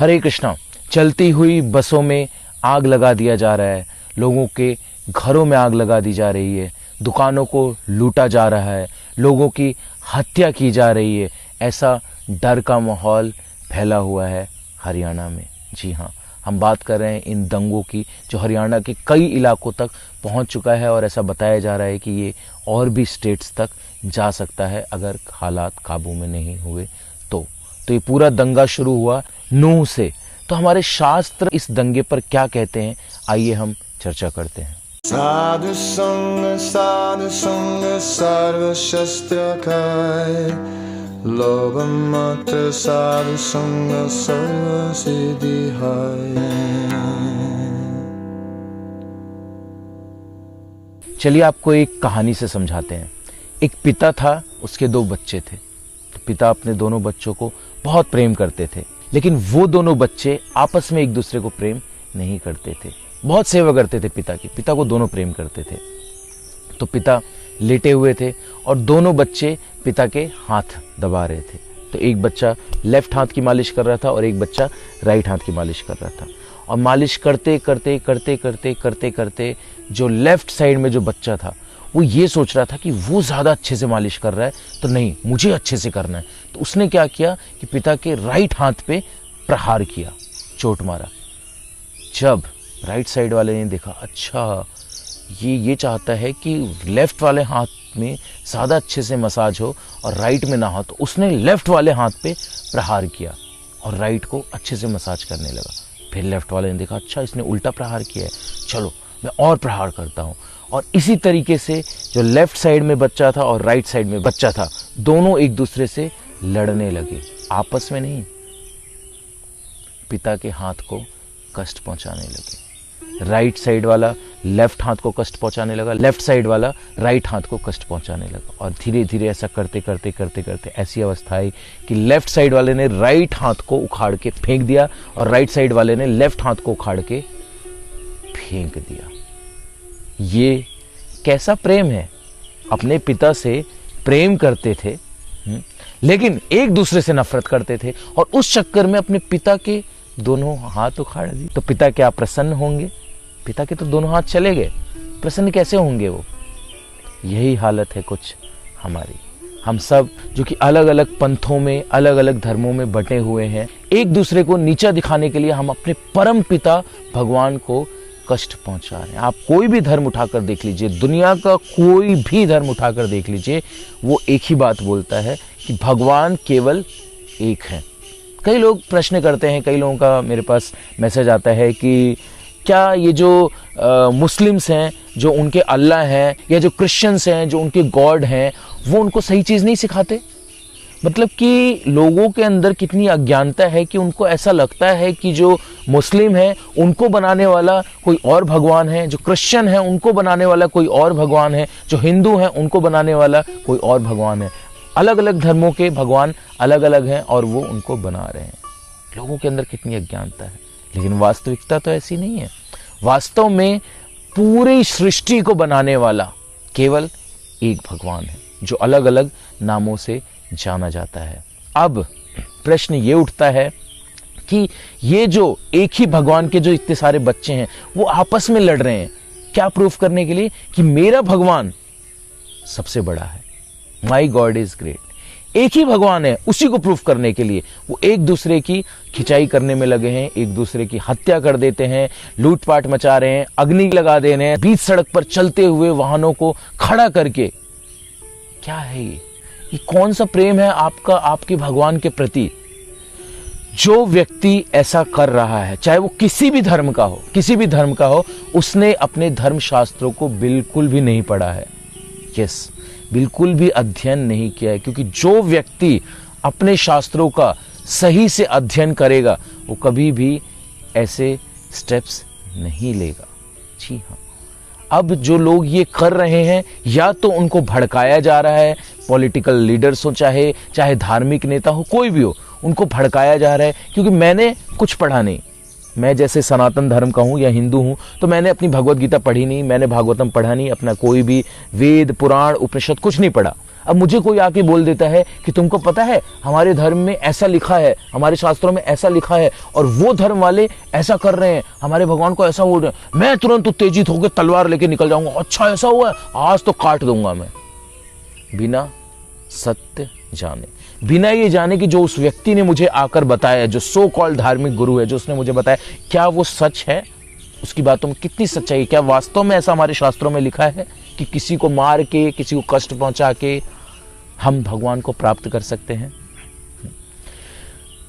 हरे कृष्णा। चलती हुई बसों में आग लगा दिया जा रहा है, लोगों के घरों में आग लगा दी जा रही है, दुकानों को लूटा जा रहा है, लोगों की हत्या की जा रही है। ऐसा डर का माहौल फैला हुआ है हरियाणा में। जी हाँ, हम बात कर रहे हैं इन दंगों की, जो हरियाणा के कई इलाकों तक पहुंच चुका है और ऐसा बताया जा रहा है कि ये और भी स्टेट्स तक जा सकता है अगर हालात काबू में नहीं हुए तो ये पूरा दंगा शुरू हुआ नूह से। तो हमारे शास्त्र इस दंगे पर क्या कहते हैं, आइए हम चर्चा करते हैं। साधु संग सर्व शस्त्र खाए, लोभ मत साधु संग सर्व सिद्धि हाय। चलिए आपको एक कहानी से समझाते हैं। एक पिता था, उसके 2 बच्चे थे। तो पिता अपने दोनों बच्चों को बहुत प्रेम करते थे, लेकिन वो दोनों बच्चे आपस में एक दूसरे को प्रेम नहीं करते थे। बहुत सेवा करते थे पिता की, पिता को दोनों प्रेम करते थे। तो पिता लेटे हुए थे और दोनों बच्चे पिता के हाथ दबा रहे थे। तो एक बच्चा लेफ्ट हाथ की मालिश कर रहा था और एक बच्चा राइट हाथ की मालिश कर रहा था। और मालिश करते करते करते करते करते करते जो लेफ्ट साइड में जो बच्चा था वो ये सोच रहा था कि वो ज़्यादा अच्छे से मालिश कर रहा है, तो नहीं, मुझे अच्छे से करना है। तो उसने क्या किया कि पिता के राइट हाथ पे प्रहार किया, चोट मारा। जब राइट साइड वाले ने देखा, अच्छा ये चाहता है कि लेफ्ट वाले हाथ में ज़्यादा अच्छे से मसाज हो और राइट में ना हो, तो उसने लेफ्ट वाले हाथ पे प्रहार किया और राइट को अच्छे से मसाज करने लगा। फिर लेफ्ट वाले ने देखा, अच्छा इसने उल्टा प्रहार किया है, चलो मैं और प्रहार करता हूँ। और इसी तरीके से जो लेफ्ट साइड में बच्चा था और राइट साइड में बच्चा था, दोनों एक दूसरे से लड़ने लगे, आपस में नहीं, पिता के हाथ को कष्ट पहुंचाने लगे। राइट साइड वाला लेफ्ट हाथ को कष्ट पहुंचाने लगा, लेफ्ट साइड वाला राइट हाथ को कष्ट पहुंचाने लगा। और धीरे धीरे ऐसा करते करते करते करते ऐसी अवस्था आई कि लेफ्ट साइड वाले ने राइट हाथ को उखाड़ के फेंक दिया और राइट साइड वाले ने लेफ्ट हाथ को उखाड़ के फेंक दिया। ये कैसा प्रेम है? अपने पिता से प्रेम करते थे, लेकिन एक दूसरे से नफरत करते थे और उस चक्कर में अपने पिता के दोनों हाथ उखाड़ दिए। तो पिता क्या प्रसन्न होंगे? पिता के तो दोनों हाथ चले गए, प्रसन्न कैसे होंगे वो? यही हालत है कुछ हमारी। हम सब जो कि अलग अलग पंथों में, अलग अलग धर्मों में बटे हुए हैं, एक दूसरे को नीचा दिखाने के लिए हम अपने परम पिता भगवान को कष्ट पहुंचा रहे हैं। आप कोई भी धर्म उठाकर देख लीजिए, दुनिया का कोई भी धर्म उठाकर देख लीजिए, वो एक ही बात बोलता है कि भगवान केवल एक है। कई लोग प्रश्न करते हैं, कई लोगों का मेरे पास मैसेज आता है कि क्या ये जो मुस्लिम्स हैं, जो उनके अल्लाह हैं, या जो क्रिश्चियंस हैं, जो उनके गॉड हैं, वो उनको सही चीज़ नहीं सिखाते? मतलब कि लोगों के अंदर कितनी अज्ञानता है कि उनको ऐसा लगता है कि जो मुस्लिम है उनको बनाने वाला कोई और भगवान है, जो क्रिश्चियन है उनको बनाने वाला कोई और भगवान है, जो हिंदू है उनको बनाने वाला कोई और भगवान है। अलग अलग धर्मों के भगवान अलग अलग हैं और वो उनको बना रहे हैं। लोगों के अंदर कितनी अज्ञानता है, लेकिन वास्तविकता तो ऐसी नहीं है। वास्तव में पूरी सृष्टि को बनाने वाला केवल एक भगवान है, जो अलग अलग नामों से जाना जाता है। अब प्रश्न ये उठता है कि ये जो एक ही भगवान के जो इतने सारे बच्चे हैं वो आपस में लड़ रहे हैं, क्या प्रूफ करने के लिए? कि मेरा भगवान सबसे बड़ा है, माई गॉड इज ग्रेट। एक ही भगवान है, उसी को प्रूफ करने के लिए वो एक दूसरे की खिंचाई करने में लगे हैं, एक दूसरे की हत्या कर देते हैं, लूटपाट मचा रहे हैं, अग्नि लगा दे रहे हैं, बीच सड़क पर चलते हुए वाहनों को खड़ा करके। क्या है ये कौन सा प्रेम है आपका आपके भगवान के प्रति? जो व्यक्ति ऐसा कर रहा है, चाहे वो किसी भी धर्म का हो, किसी भी धर्म का हो, उसने अपने धर्म शास्त्रों को बिल्कुल भी नहीं पढ़ा है। यस, बिल्कुल भी अध्ययन नहीं किया है, क्योंकि जो व्यक्ति अपने शास्त्रों का सही से अध्ययन करेगा वो कभी भी ऐसे स्टेप्स नहीं लेगा। जी हाँ, अब जो लोग ये कर रहे हैं, या तो उनको भड़काया जा रहा है, पॉलिटिकल लीडर्स हो, चाहे धार्मिक नेता हो, कोई भी हो, उनको भड़काया जा रहा है। क्योंकि मैंने कुछ पढ़ा नहीं, मैं जैसे सनातन धर्म का हूँ या हिंदू हूँ, तो मैंने अपनी भगवत गीता पढ़ी नहीं, मैंने भागवतम पढ़ा नहीं, अपना कोई भी वेद पुराण उपनिषद कुछ नहीं पढ़ा। अब मुझे कोई आके बोल देता है कि तुमको पता है हमारे धर्म में ऐसा लिखा है, हमारे शास्त्रों में ऐसा लिखा है, और वो धर्म वाले ऐसा कर रहे हैं, हमारे भगवान को ऐसा बोल रहे हैं, मैं तुरंत उत्तेजित होकर तलवार लेके निकल जाऊंगा, अच्छा ऐसा हुआ है, आज तो काट दूंगा मैं। बिना सत्य जाने, बिना ये जाने कि जो उस व्यक्ति ने मुझे आकर बताया, जो सो कॉल्ड धार्मिक गुरु है, जो उसने मुझे बताया, क्या वो सच है, उसकी बातों में कितनी सच्चाई है, क्या वास्तव में ऐसा हमारे शास्त्रों में लिखा है कि किसी को मार के, किसी को कष्ट पहुंचा के हम भगवान को प्राप्त कर सकते हैं।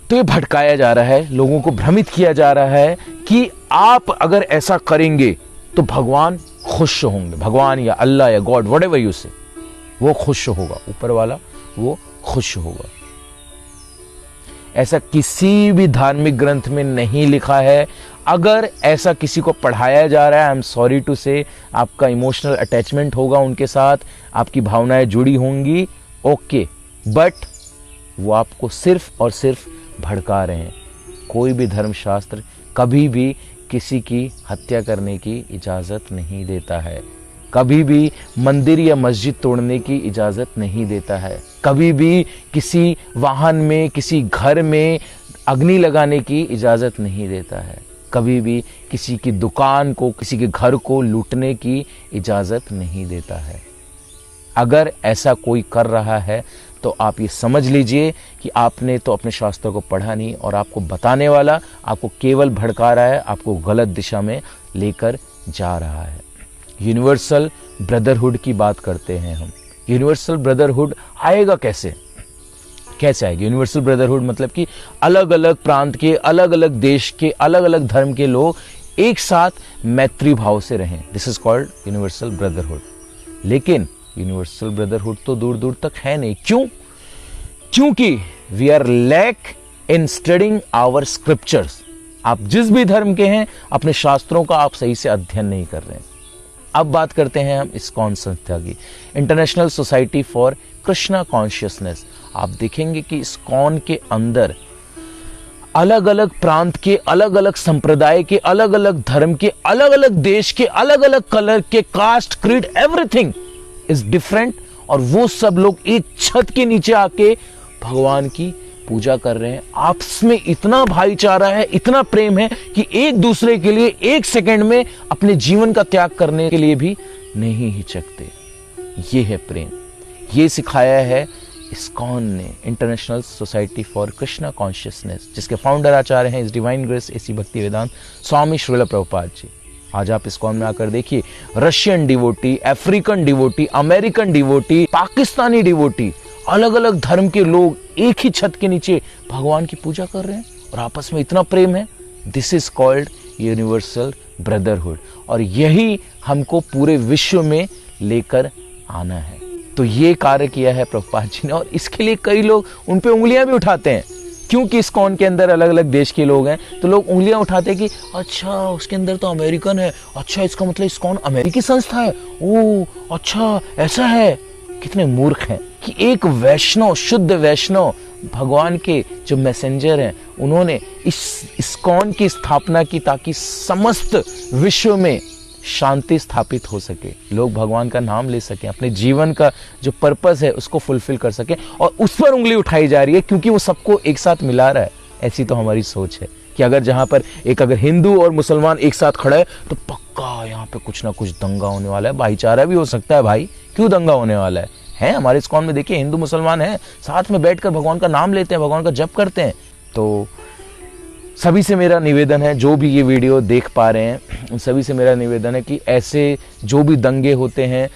तो ये भटकाया जा रहा है, लोगों को भ्रमित किया जा रहा है कि आप अगर ऐसा करेंगे तो भगवान खुश होंगे, भगवान या अल्लाह या गॉड व्हाटएवर यू से, वो खुश होगा, ऊपर वाला वो खुश होगा। ऐसा किसी भी धार्मिक ग्रंथ में नहीं लिखा है। अगर ऐसा किसी को पढ़ाया जा रहा है, आई एम सॉरी टू से, आपका इमोशनल अटैचमेंट होगा उनके साथ, आपकी भावनाएं जुड़ी होंगी, ओके, बट वो आपको सिर्फ और सिर्फ भड़का रहे हैं। कोई भी धर्मशास्त्र कभी भी किसी की हत्या करने की इजाज़त नहीं देता है, कभी भी मंदिर या मस्जिद तोड़ने की इजाज़त नहीं देता है, कभी भी किसी वाहन में, किसी घर में अग्नि लगाने की इजाज़त नहीं देता है, कभी भी किसी की दुकान को, किसी के घर को लूटने की इजाज़त नहीं देता है। अगर ऐसा कोई कर रहा है तो आप ये समझ लीजिए कि आपने तो अपने शास्त्रों को पढ़ा नहीं, और आपको बताने वाला आपको केवल भड़का रहा है, आपको गलत दिशा में लेकर जा रहा है। यूनिवर्सल ब्रदरहुड की बात करते हैं हम। यूनिवर्सल ब्रदरहुड आएगा कैसे? कैसे आएगी यूनिवर्सल ब्रदरहुड? मतलब कि अलग अलग प्रांत के, अलग अलग देश के, अलग अलग धर्म के लोग एक साथ मैत्री भाव से रहें। This is called universal brotherhood. लेकिन यूनिवर्सल ब्रदरहुड तो दूर दूर तक है नहीं। क्यों? क्योंकि we are lack in studying our scriptures. आप जिस भी धर्म के हैं, अपने शास्त्रों का आप सही से अध्ययन नहीं कर रहे हैं। अब बात करते हैं हम इस्कॉन संस्था की, international society for Krishna consciousness. आप देखेंगे कि इस्कॉन के अंदर अलग अलग प्रांत के, अलग अलग संप्रदाय के, अलग अलग धर्म के, अलग अलग देश के, अलग अलग कलर के, caste, creed, everything is different, और वो सब लोग एक छत के नीचे आके भगवान की पूजा कर रहे हैं। आपस में इतना भाईचारा है, इतना प्रेम है कि एक दूसरे के लिए एक सेकंड में अपने जीवन का त्याग करने के लिए भी नहीं हिचकते। ये है प्रेम, ये सिखाया है इस्कॉन ने, international society for Krishna consciousness, जिसके फाउंडर आचार्य हैं इस डिवाइन ग्रेस एसी भक्ति वेदांत स्वामी श्रील प्रभुपाद जी। आज आप इस्कॉन में आकर देखिए, Russian devotee, African devotee, American devotee, Pakistani devotee, अलग अलग धर्म के लोग एक ही छत के नीचे भगवान की पूजा कर रहे हैं और आपस में इतना प्रेम है। This is called universal brotherhood, और यही हमको पूरे विश्व में लेकर आना है। तो ये कार्य किया है प्रभुपाद जी ने, और इसके लिए कई लोग उन पे उंगलियां भी उठाते हैं, क्योंकि इस्कॉन के अंदर अलग अलग देश के लोग हैं, तो लोग उंगलियां उठाते हैं कि अच्छा उसके अंदर तो अमेरिकन है, अच्छा इसका मतलब इस्कॉन अमेरिकी संस्था है, ओ अच्छा ऐसा है। कितने मूर्ख हैं कि एक वैष्णव, शुद्ध वैष्णव, भगवान के जो मैसेंजर हैं, उन्होंने इस इस्कॉन की स्थापना की ताकि समस्त विश्व में शांति स्थापित हो सके, लोग भगवान का नाम ले सकें, अपने जीवन का जो पर्पस है उसको फुलफिल कर सकें, और उस पर उंगली उठाई जा रही है क्योंकि वो सबको एक साथ मिला रहा है। ऐसी तो हमारी सोच है कि अगर जहां पर अगर हिंदू और मुसलमान एक साथ खड़े हैं तो पक्का यहाँ पे कुछ ना कुछ दंगा होने वाला है, भाईचारा भी हो सकता है। भाई क्यों दंगा होने वाला है? हमारे इस्कॉन में देखिए हिंदू मुसलमान हैं, साथ में बैठकर भगवान का नाम लेते हैं, भगवान का जप करते हैं। तो सभी से मेरा निवेदन है, जो भी ये वीडियो देख पा रहे हैं उन सभी से मेरा निवेदन है कि ऐसे जो भी दंगे होते हैं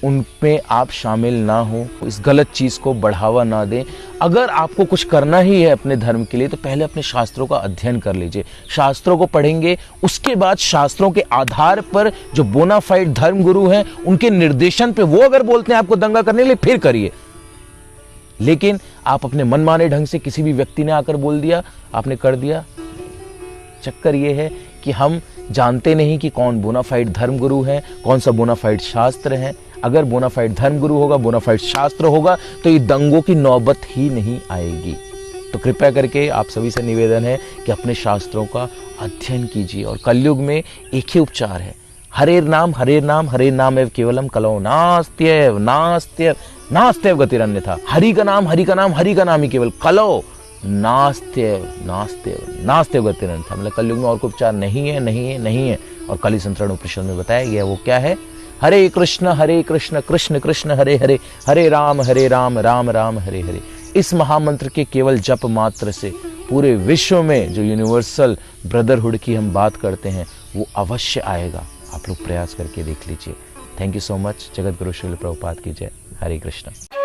उनमें आप शामिल ना हो, इस गलत चीज़ को बढ़ावा ना दें। अगर आपको कुछ करना ही है अपने धर्म के लिए तो पहले अपने शास्त्रों का अध्ययन कर लीजिए, शास्त्रों को पढ़ेंगे, उसके बाद शास्त्रों के आधार पर जो बोनाफाइड धर्म गुरु हैं उनके निर्देशन पे वो अगर बोलते हैं आपको दंगा करने के लिए, फिर करिए। लेकिन आप अपने मनमाने ढंग से, किसी भी व्यक्ति ने आकर बोल दिया, आपने कर दिया। चक्कर ये है कि हम जानते नहीं कि कौन बोनाफाइड धर्म गुरु है, कौन सा बोनाफाइड शास्त्र है। अगर बोनाफाइड धर्म गुरु होगा, बोनाफाइड शास्त्र होगा, तो ये दंगों की नौबत ही नहीं आएगी। तो कृपया करके आप सभी से निवेदन है कि अपने शास्त्रों का अध्ययन कीजिए। और कलयुग में एक ही उपचार है, हरे नाम हरे नाम हरे नाम एव केवलम कलौ नास्त्येव नास्त्येव नास्त्यव गतिरन्यथा। हरि का नाम, हरि का नाम, हरि का नाम ही केवल। कलो नास्त्यव नास्त्यव नास्त्यव गतिरन्यथा, मतलब कलयुग में और कोई उपचार नहीं है, नहीं है, नहीं है। और काली संतरण उपनिषद में बताया गया वो क्या है? हरे कृष्ण कृष्ण कृष्ण हरे हरे, हरे राम राम राम हरे हरे। इस महामंत्र के केवल जप मात्र से पूरे विश्व में जो यूनिवर्सल ब्रदरहुड की हम बात करते हैं वो अवश्य आएगा। आप लोग प्रयास करके देख लीजिए। Thank you so much. Jagat Guru Srila Prabhupada की जय। हरे कृष्ण।